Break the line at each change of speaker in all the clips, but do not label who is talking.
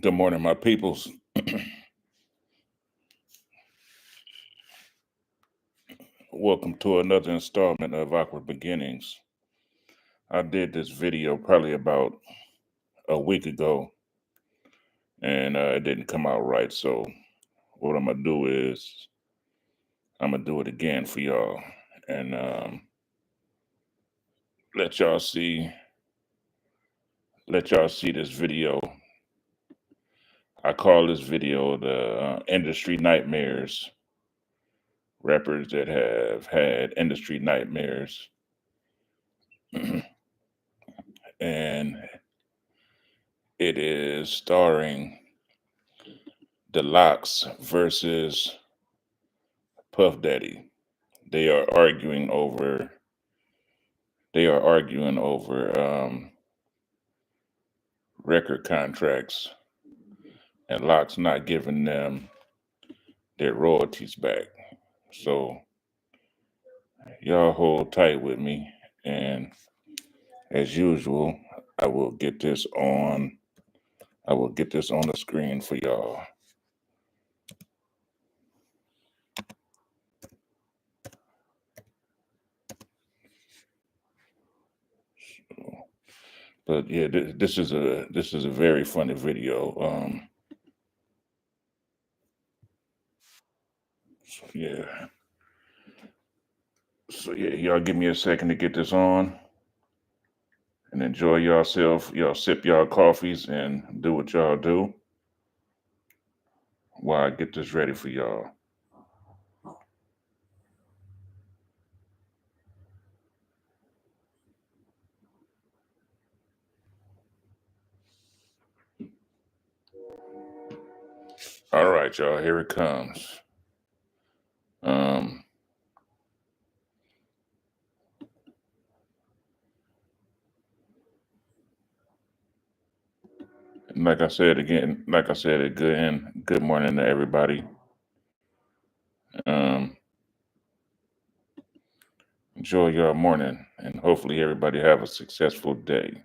Good morning, my peoples. Welcome to another installment of Awkward Beginnings. I did this video probably about a week ago, and it didn't come out right. So what I'm gonna do is I'm gonna do it again for y'all, and let y'all see let y'all see this video. I call this video the industry nightmares. Rappers that have had industry nightmares, and it is starring the Locks versus Puff Daddy. They are arguing over they are arguing over record contracts, and Locks not giving them their royalties back. So y'all hold tight with me, and as usual, I will get this on I will get this on the screen for y'all. But yeah, this is a very funny video. So yeah, y'all give me a second to get this on and enjoy yourself. Y'all sip y'all coffees and do what y'all do while I get this ready for y'all. All right, y'all, here it comes. Um, like I said again, good morning to everybody. Um, enjoy your morning, and hopefully everybody have a successful day.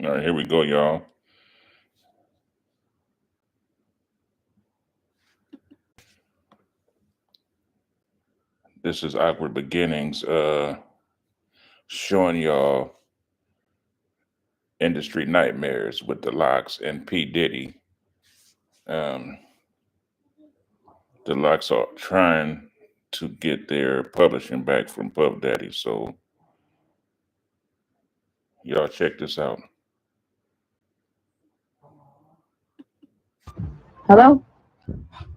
All right, here we go, y'all. This is Awkward Beginnings, showing y'all industry nightmares with the Locks and P Diddy. Um, the Locks are trying to get their publishing back from Puff Daddy. So y'all check this out.
Hello?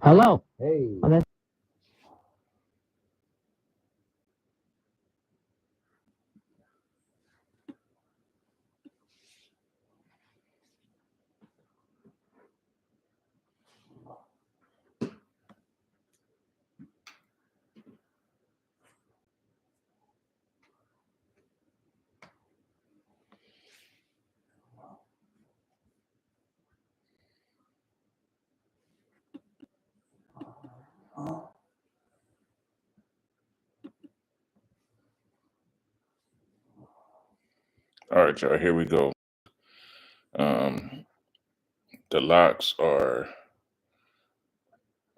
Hello.
Hey.
Okay.
All right, y'all, here we go. Um, the Locks are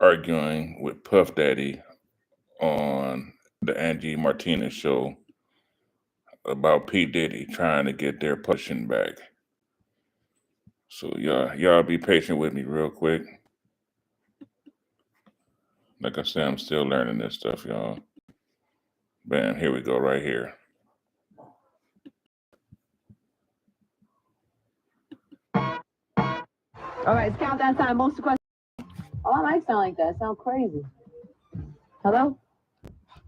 arguing with Puff Daddy on the Angie Martinez show about P. Diddy trying to get their pushing back. So y'all be patient with me real quick. Like I said, I'm still learning this stuff, y'all. Bam, here we go right here.
All right, it's countdown time. Most of the questions. Oh, I might sound like that. Sound crazy. Hello?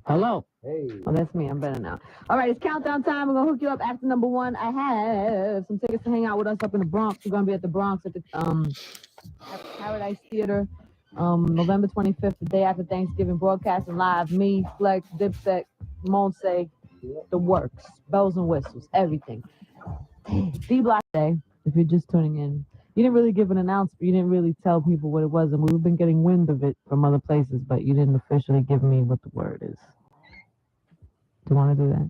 Hello. Hey. Oh, that's me. I'm better now. All right, it's countdown time. We're gonna hook you up after number one. I have some tickets to hang out with us up in the Bronx. We're gonna be at the Bronx at the Paradise Theater, November 25th, the day after Thanksgiving. Broadcasting live. Me, Flex, Dipset, Monse, the works, bells and whistles, everything. D-Block Day. If you're just tuning in. You didn't really give an announcement. You didn't really tell people what it was, and we've been getting wind of it from other places, but you didn't officially give me what the word is. Do you want to do that?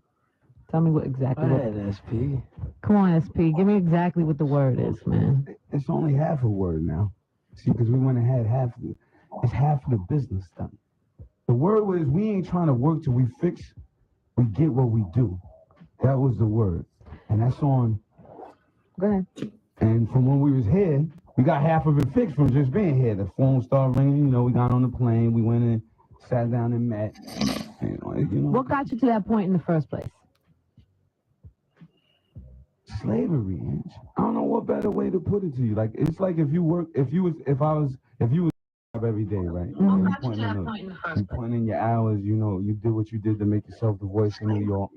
Tell me what exactly.
Go ahead, SP.
Come on, SP. Give me exactly what the word is, man.
It's only half a word now. See, because we went ahead half of it. It's half of the business done. The word was we ain't trying to work till we fix. We get what we do. That was the word, and that's on.
Go ahead.
And from when we was here, we got half of it fixed from just being here. The phone started ringing, we got on the plane, we went in, sat down and met.
What got you to that point in the first place?
Slavery, Ange. I don't know what better way to put it to you. Like, it's like if you was every day, right?
Mm-hmm.
You putting in your hours, you did what you did to make yourself the voice in New York.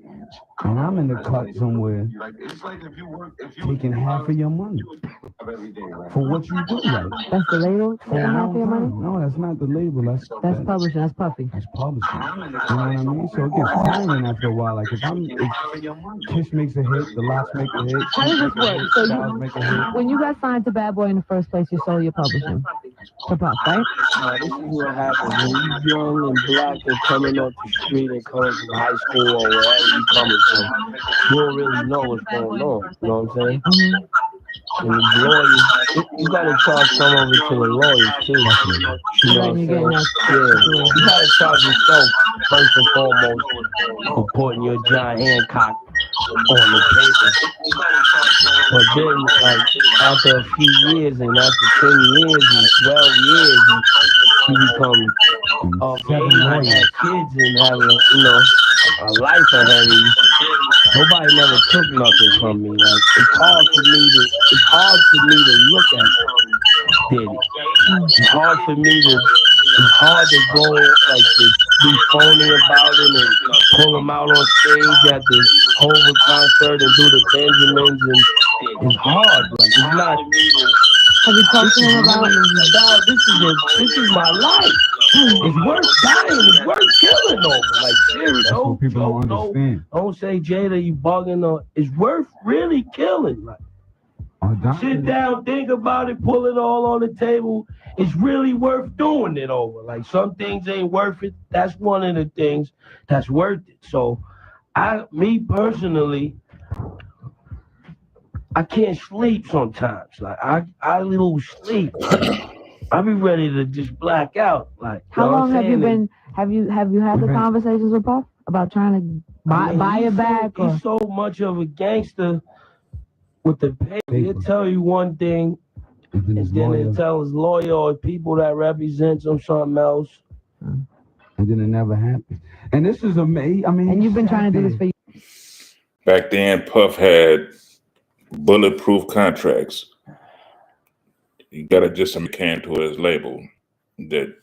And I'm in the cut somewhere, taking half of your money for what you do, right?
That's the label? Taking half of your money?
No, that's not the label. That's
publishing. That's Puffy.
That's publishing. You know what I mean? So it gets tiring after a while. Like if Kiss makes a hit, the Lox make a hit.
How does this work? So
make a hit.
When you got signed to Bad Boy in the first place, you sold your publishing to Puff, right?
This is what happens when you're young and black and coming off the street and coming from high school or wherever you coming from. You don't really know what's going on. You know what I'm saying?
Mm-hmm.
And the lawyers, you gotta charge some of it to the lawyers too. You know what I'm saying? Yeah. You gotta charge yourself first and foremost for putting your John Hancock on the paper. But then, like, after a few years and after 10 years and 12 years, you become of age and have kids and have a life ahead of you. Nobody never took nothing from me. Like, it's hard for me to look at Diddy. It's hard to go, like, to be phony about it and pull him out on stage at the Hova concert and do the Benjamins, and it's hard. Like, it's not.
Have you talked to him about
this is my life. It's worth dying. It's worth killing over. Like, seriously.
That's what people don't understand.
Don't say, Jada, you bugging. Or it's worth really killing. Like, sit down, think about it, pull it all on the table. It's really worth doing it over. Like, some things ain't worth it. That's one of the things that's worth it. So, me personally, I can't sleep sometimes. Like, I lose sleep. I be ready to just black out. Like,
how long have you been? Have you had the conversations with Puff about trying to buy it back?
He's so much of a gangster with the paper. He'll tell you one thing, and then he'll tell his lawyer or people that represents him something else.
And then it never happened. And this is amazing. I mean,
and you've been trying to do this for years.
Back then, Puff had bulletproof contracts. He got it just some can to his label that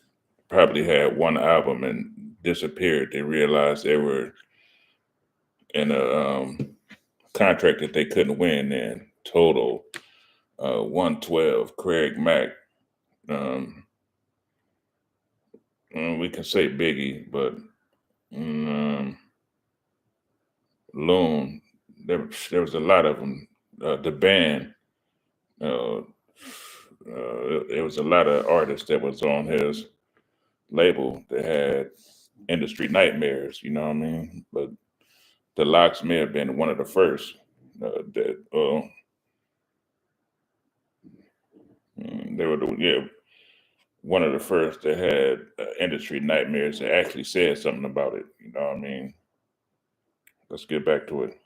probably had one album and disappeared. They realized they were in a contract that they couldn't win in. Total 112, Craig Mack. We can say Biggie, but Loon. There was a lot of them. The band. There was a lot of artists that was on his label that had industry nightmares, you know what I mean? But the Lox may have been one of the first that they were one of the first that had industry nightmares that actually said something about it. You know what I mean? Let's get back to it.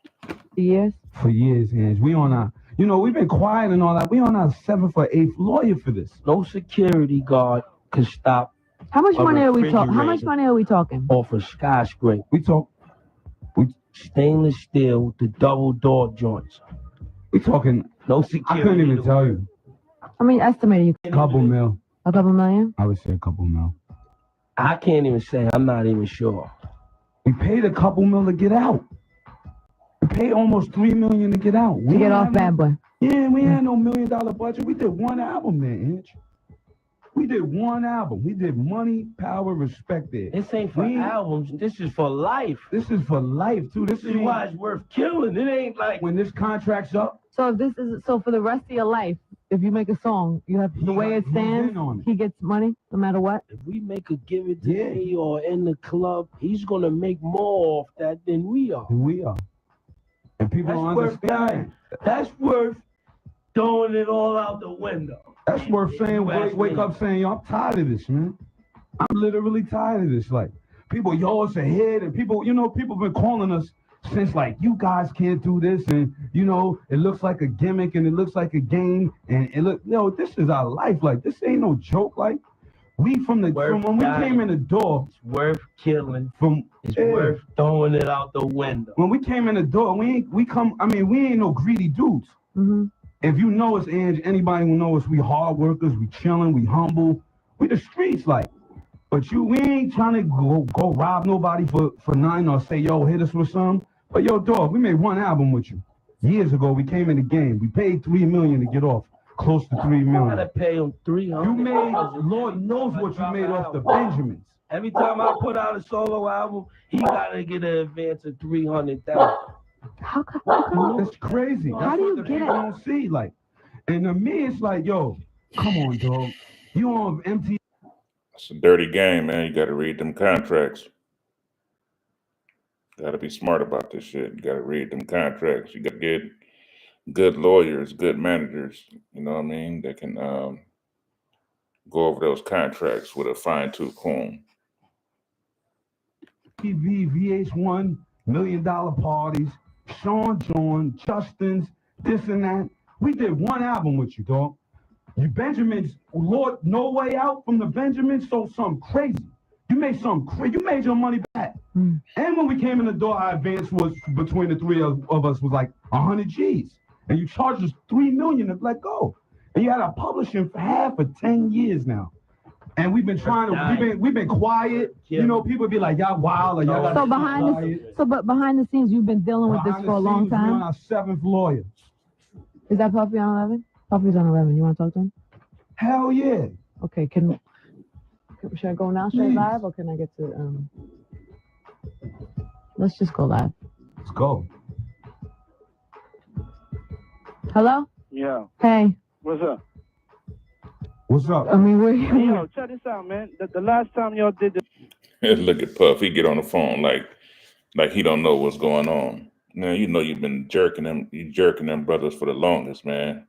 Yes.
For years, Ange. We on our, we've been quiet and all that. We on our 7th or 8th lawyer for this.
No security guard can stop.
How much money are we talking? How much money are we talking?
Off a skyscraper.
We
Stainless steel with the double door joints.
talking.
No security.
I couldn't even tell you.
I mean, estimated.
A couple mil.
A couple million?
I would say a couple mil.
I can't even say. I'm not even sure.
We paid a couple mil to get out. We paid almost $3 million to get out.
To get off Bad Boy.
Yeah, we had no $1 million budget. We did one album there, Inch. We did one album. We did Money, Power, Respect there.
This ain't for albums. This is for life.
This is for life, too. This is
why it's worth killing. It ain't like
when this contract's up.
So if this is for the rest of your life, if you make a song, you have the way it stands, he gets money no matter what.
If we make a Give It To Me or in the club, he's gonna make more off that than we are.
And people don't understand.
That's worth throwing it all out the window.
That's worth saying, wake up saying, yo, I'm tired of this, man. I'm literally tired of this. Like, people, yo, it's a hit, and people, people been calling us since, like, you guys can't do this, and, it looks like a gimmick, and it looks like a game, and this is our life. Like, this ain't no joke. Like, we from when we came in the door.
It's worth killing. It's worth throwing it out the window.
When we came in the door, we ain't no greedy dudes.
Mm-hmm.
If you know us, Ange, anybody who knows us, we hard workers, we chilling, we humble, we the streets, like. But we ain't trying to go rob nobody for nothing or say, yo, hit us with something. But yo, dog, we made one album with you. Years ago, we came in the game. We paid $3 million to get off. Close to $3 million.
I gotta pay him $300.
You made, Lord knows what you made off the Benjamins.
Every time I put out a solo album, he gotta get an advance of $300,000.
How come?
That's crazy.
How do you get it?
Don't see, like, and to me, it's like, yo, come on, dog. You on MTV?
It's a dirty game, man. You got to read them contracts. Got to be smart about this shit. You got to read them contracts. You got to get good lawyers, good managers. You know what I mean? That can go over those contracts with a fine-tooth comb.
TV, VH1, $1 million parties, Sean John, Justin's, this and that. We did one album with you, dog. You Benjamins, Lord, no way out from the Benjamins, so something crazy. You made something crazy. You made your money back. And when we came in the door, our advance was between the three of us was like 100 G's. And you charged us $3 million to let go. And you had our publishing for half of 10 years now. And we've been trying to, we've been quiet.
Yeah.
You know, people be like, y'all wild. Or y'all
So behind the scenes, you've been dealing with this for a long time.
We're on our 7th lawyer.
Is that Puffy on 11? Puffy's on 11. You want to talk to him?
Hell yeah.
Okay. Should I go now straight live, or can I get to Let's just go live.
Let's go.
Hello?
Yeah.
Hey.
What's up?
What's up?
I mean,
Hey, yo, check this out, man. The last time y'all did this.
Look at Puff. He get on the phone like he don't know what's going on. Now, you've been jerking them brothers for the longest, man.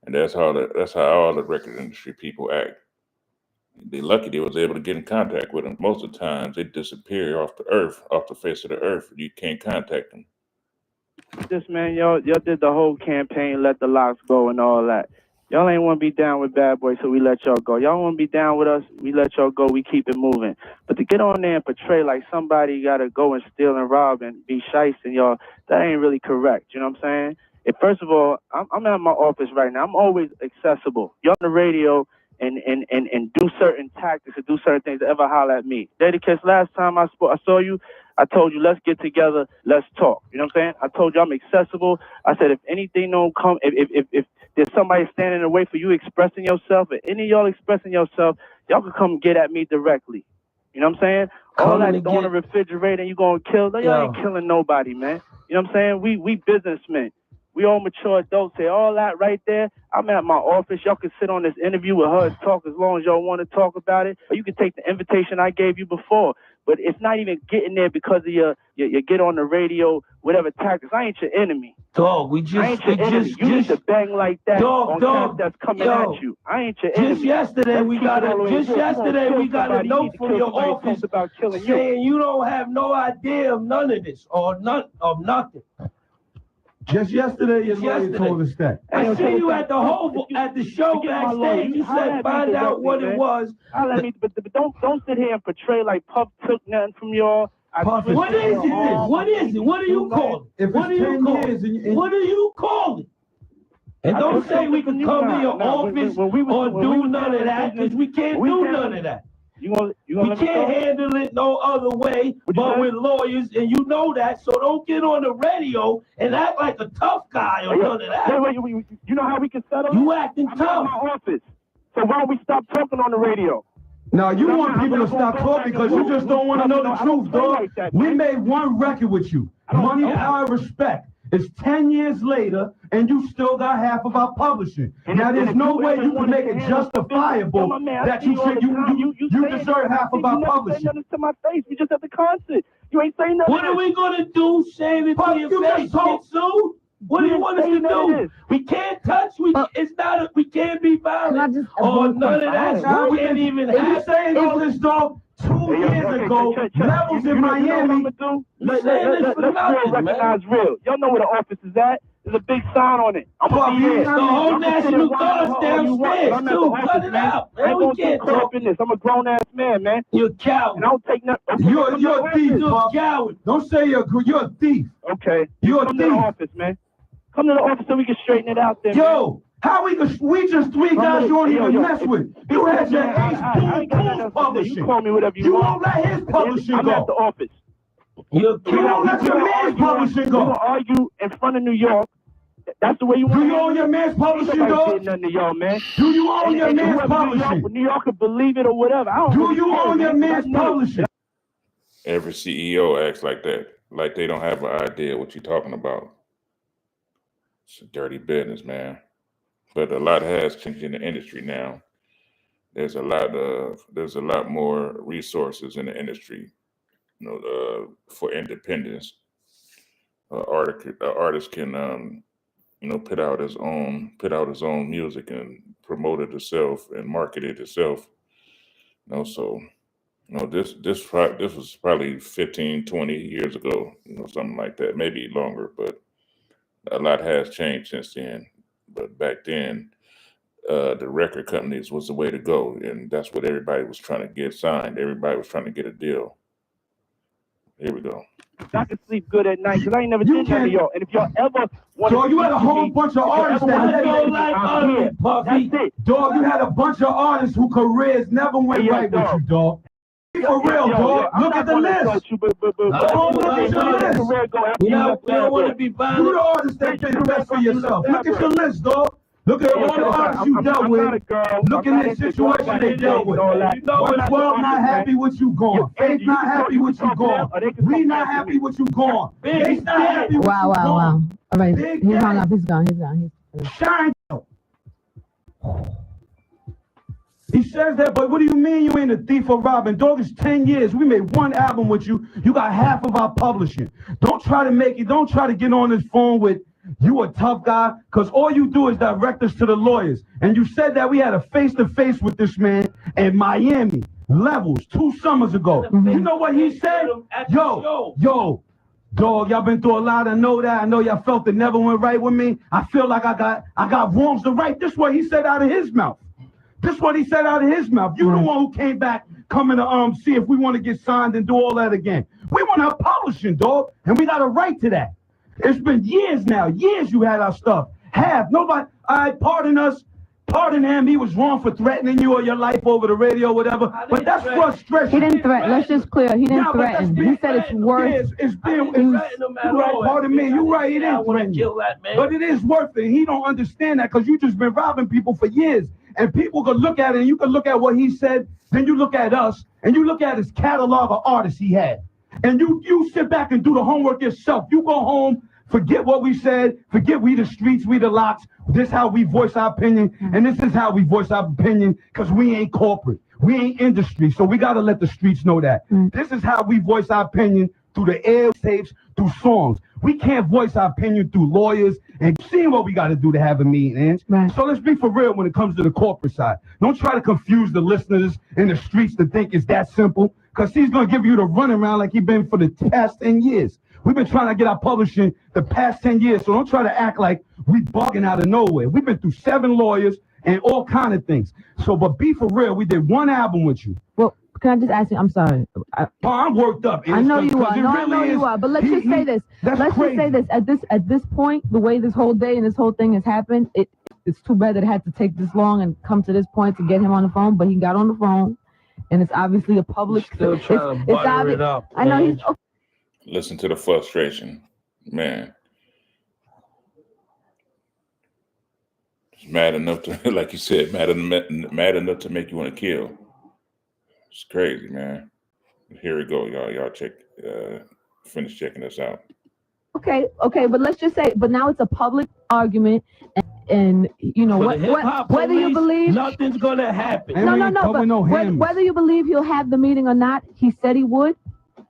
And that's how all the record industry people act. They lucky they was able to get in contact with them. Most of the times they disappear off the face of the earth. You can't contact them.
This, man, y'all did the whole campaign, let the locks go and all that. Y'all ain't want to be down with Bad Boy, so we let y'all go. Y'all want to be down with us, we let y'all go, we keep it moving. But to get on there and portray like somebody got to go and steal and rob and be shysting, y'all, that ain't really correct. You know what I'm saying? First of all, I'm at my office right now. I'm always accessible. You're on the radio and do certain tactics and do certain things to ever holler at me. Dedicates, last time I saw you, I told you, let's get together, let's talk. You know what I'm saying? I told you I'm accessible. I said, if anything don't come, if there's somebody standing in the way for you expressing yourself, or any of y'all expressing yourself, y'all can come get at me directly. You know what I'm saying? All that on the refrigerator and you going to kill, y'all ain't killing nobody, man. You know what I'm saying? We businessmen. We all mature adults. Say all that right there. I'm at my office. Y'all can sit on this interview with her and talk as long as y'all want to talk about it. Or you can take the invitation I gave you before. But it's not even getting there because of your get on the radio, whatever tactics. I ain't your enemy.
Dog,
I ain't your enemy. You need to bang like that on cats that's coming at you. I ain't your enemy.
Just yesterday we got a note from your office
about killing
saying you don't have no idea of none of this or none of nothing.
Just yesterday, your lawyer told us that.
I see you at the show backstage. You said find out what it was.
But don't sit here and portray like Puff took nothing from y'all.
What is it then? What is it? What do you call it? What do you call it? What do you call it? And don't say we can come to your office or do none of that, because we can't do none of that. We can't handle it no other way but with lawyers, and you know that, so don't get on the radio and act like a tough guy or none of that.
Wait, you know how we can settle?
You acting tough.
I'm in my office, so why don't we stop talking on the radio?
Now, you want people to stop talking because you just don't want to know the truth, dog. We made one record with you, Money, Power, Respect. It's 10 years later, and you still got half of our publishing. Now, there's no way you can make it justifiable that you deserve half of our publishing.
You to my face. We just at the concert. You ain't saying nothing.
What are we going to do? Saying it to your face? Get sued? What do you want us to do? We can't touch. We can't be violent. Or none of that. We can't even have
saying all this, dog. 2 years ago, Levels in Miami.
Let's recognize real. Y'all know where the office is at. There's a big sign on it. I'm gonna be here.
The whole National Guard's downstairs, too. Cut it out.
I ain't gonna get caught up in this. I'm a grown ass man, man.
You're a coward.
And I don't take nothing.
You're a thief,
You're a coward.
Don't say you're a thief.
Okay.
You're a
Come
thief.
to the office, man. Come to the office so we can straighten it out there.
Yo, how we just 3 guys you don't even mess with. You had your Ace Boom publishing.
You call me whatever you
won't
want.
let his publishing
I'm at the
go.
office.
You
won't let your man's publishing go.
You gonna argue in front of New York. That's the way you want to.
Do you own your man's publishing, dog?
Nothing to y'all, man.
Do you own your man's publishing?
New York could believe it or whatever. I don't
Do you own your man's publishing?
Every CEO acts like that, like they don't have an idea what you're talking about. It's a dirty business, man. But a lot has changed in the industry now. There's a lot more resources in the industry, for independence. Artist can put out his own music and promote it itself and market it itself. So this was probably 15, 20 years ago, something like that, maybe longer, but a lot has changed since then. But back then, the record companies was the way to go, and that's what everybody was trying to get signed. Everybody was trying to get a deal. Here we go.
I can sleep good at night because I ain't never did that to y'all. And if y'all ever want
to, you had a whole bunch of artists that
go like us, Puffy.
That's it.
Dog, you had a bunch of artists whose careers never went right with you, dog. For real, dog. Look at the list.
We don't want to be violent.
You the artist that did the best for yourself. Look at your list, dog. Look at all the artists you dealt with. Look at the situation they dealt with. Was World not happy with you gone? Faith not happy with you gone? We not happy with you gone? Faith not happy with you gone?
Wow. All right, he's hung up. He's gone.
Shine. He says that, but what do you mean you ain't a thief or robbing? Dog, it's 10 years. We made one album with you. You got half of our publishing. Don't try to get on this phone with you a tough guy, because all you do is direct us to the lawyers. And you said that we had a face-to-face with this man in Miami, Levels, 2 summers ago. Mm-hmm. You know what he said? Yo, dog, y'all been through a lot. I know that. I know y'all felt it never went right with me. I feel like I got wrongs to right. This is what he said out of his mouth. This is what he said out of his mouth. You the one who came back coming to see if we want to get signed and do all that again. We want our publishing, dog, and we got a right to that. It's been years now. Years you had our stuff. Nobody, pardon us. Pardon him. He was wrong for threatening you or your life over the radio, whatever. But that's frustration.
He didn't threaten. Let's just clear. He didn't threaten. He said it's worth.
It's been. Pardon me. You're right. He didn't threaten you. But it is worth it. He don't understand that because you just been robbing people for years. And people can look at it, and you can look at what he said, then you look at us, and you look at his catalog of artists he had. And you sit back and do the homework yourself. You go home, Forget what we said. Forget we the streets, we the locks. This how we voice our opinion, and this is how we voice our opinion because we ain't corporate. We ain't industry, so we got to let the streets know that. This is how we voice our opinion through the air tapes, through songs. We can't voice our opinion through lawyers and seeing what we got to do to have a meeting.
Right.
So let's be for real when it comes to the corporate side. Don't try to confuse the listeners in the streets to think it's that simple, because he's going to give you the runaround like he's been for the past 10 years. We've been trying to get our publishing the past 10 years, so don't try to act like we bugging out of nowhere. We've been through 7 lawyers and all kind of things. So, but be for real, we did 1 album with you.
Well, can I just ask you? I'm sorry.
I'm worked up.
I know you are. No, I know you are. But let's just say this. Let's just say this. At this point, the way this whole day and this whole thing has happened, it's too bad that it had to take this long and come to this point to get him on the phone. But he got on the phone, and it's obviously a public.
Still trying to butter it up.
I know he's.
Listen to the frustration, man. It's mad enough to, like you said, mad enough to make you want to kill. It's crazy, man. Here we go, y'all. Y'all check, finish checking this out.
Okay, but let's just say, but now it's a public argument, and you know whether you believe
nothing's gonna happen.
No. But whether you believe he'll have the meeting or not, he said he would,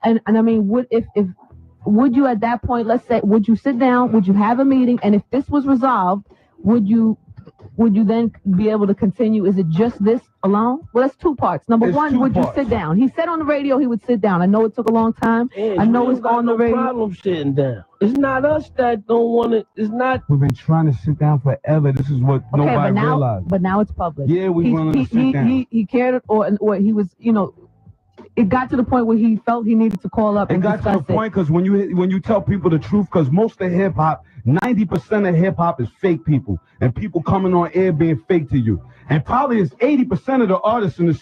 and I mean, would you at that point, let's say, would you sit down? Would you have a meeting? And if this was resolved, would you then be able to continue? Is it just this alone? Well, that's 2 parts. Number one, would you sit down? He said on the radio he would sit down. I know it took a long time. I know it's on the radio.
Problem sitting down. It's not us that don't want it. It's not.
We've been trying to sit down forever. This is what nobody realized.
But now it's public.
Yeah, we want to sit down.
He cared, or he was, it got to the point where he felt he needed to call up and discuss it.
It got to the point because when you tell people the truth, because most of hip hop, 90% of hip hop is fake people, and people coming on air being fake to you. And probably it's 80% of the artists in the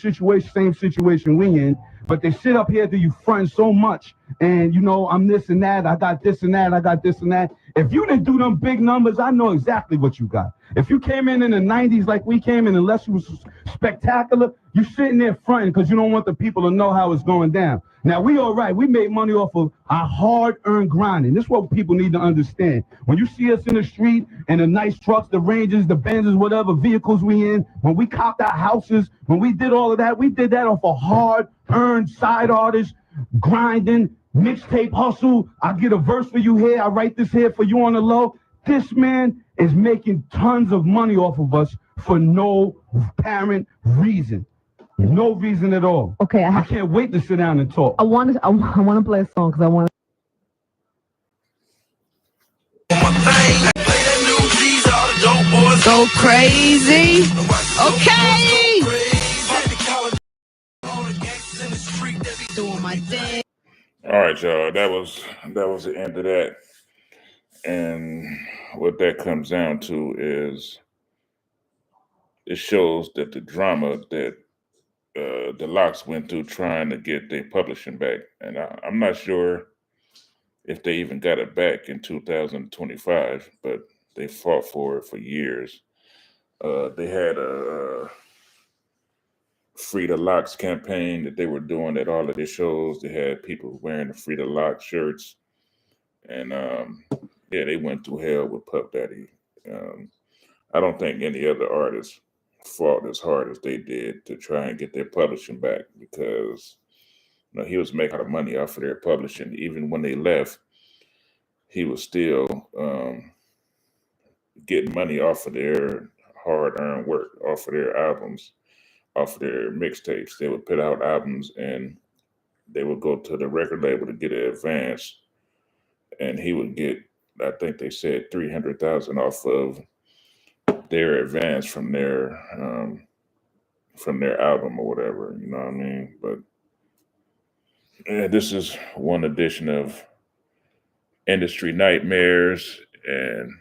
same situation we in, but they sit up here to you front so much, and I'm this and that, I got this and that, I got this and that. If you didn't do them big numbers, I know exactly what you got. If you came in the 90s like we came in, unless you was spectacular, you sitting there fronting because you don't want the people to know how it's going down. Now, we all right. We made money off of our hard-earned grinding. This is what people need to understand. When you see us in the street and the nice trucks, the Rangers, the Benzes, whatever vehicles we in, when we copped our houses, when we did all of that, we did that off of hard-earned side artists, grinding, mixtape hustle. I get a verse for you here. I write this here for you on the low. This man is making tons of money off of us for no apparent reason. No reason at all.
Okay,
I can't wait to sit down and talk.
I want to play a song because I want to go crazy. Okay. Doing my thing.
All right, y'all. That was the end of that. And what that comes down to is it shows that the drama that the Locks went through trying to get their publishing back. And I'm not sure if they even got it back in 2025, but they fought for it for years. They had a Free the Locks campaign that they were doing at all of their shows. They had people wearing the Free the Locks shirts. And they went through hell with Puff Daddy. I don't think any other artists fought as hard as they did to try and get their publishing back, because he was making a lot of money off of their publishing. Even when they left, he was still getting money off of their hard-earned work, off of their albums, off of their mixtapes. They would put out albums and they would go to the record label to get an advance, and he would get, I think they said, $300,000 off of their advance from their album or whatever. You know what I mean? But this is one edition of Industry Nightmares, and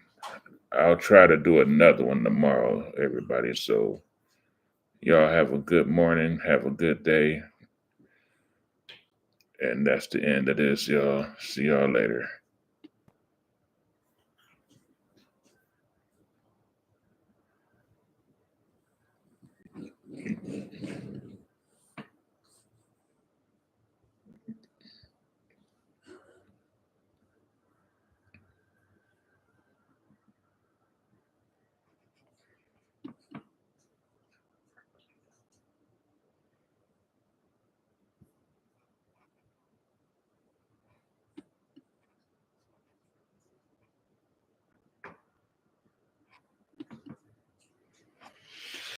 I'll try to do another one tomorrow, everybody. So y'all have a good morning, have a good day. And that's the end of this, y'all. See y'all later.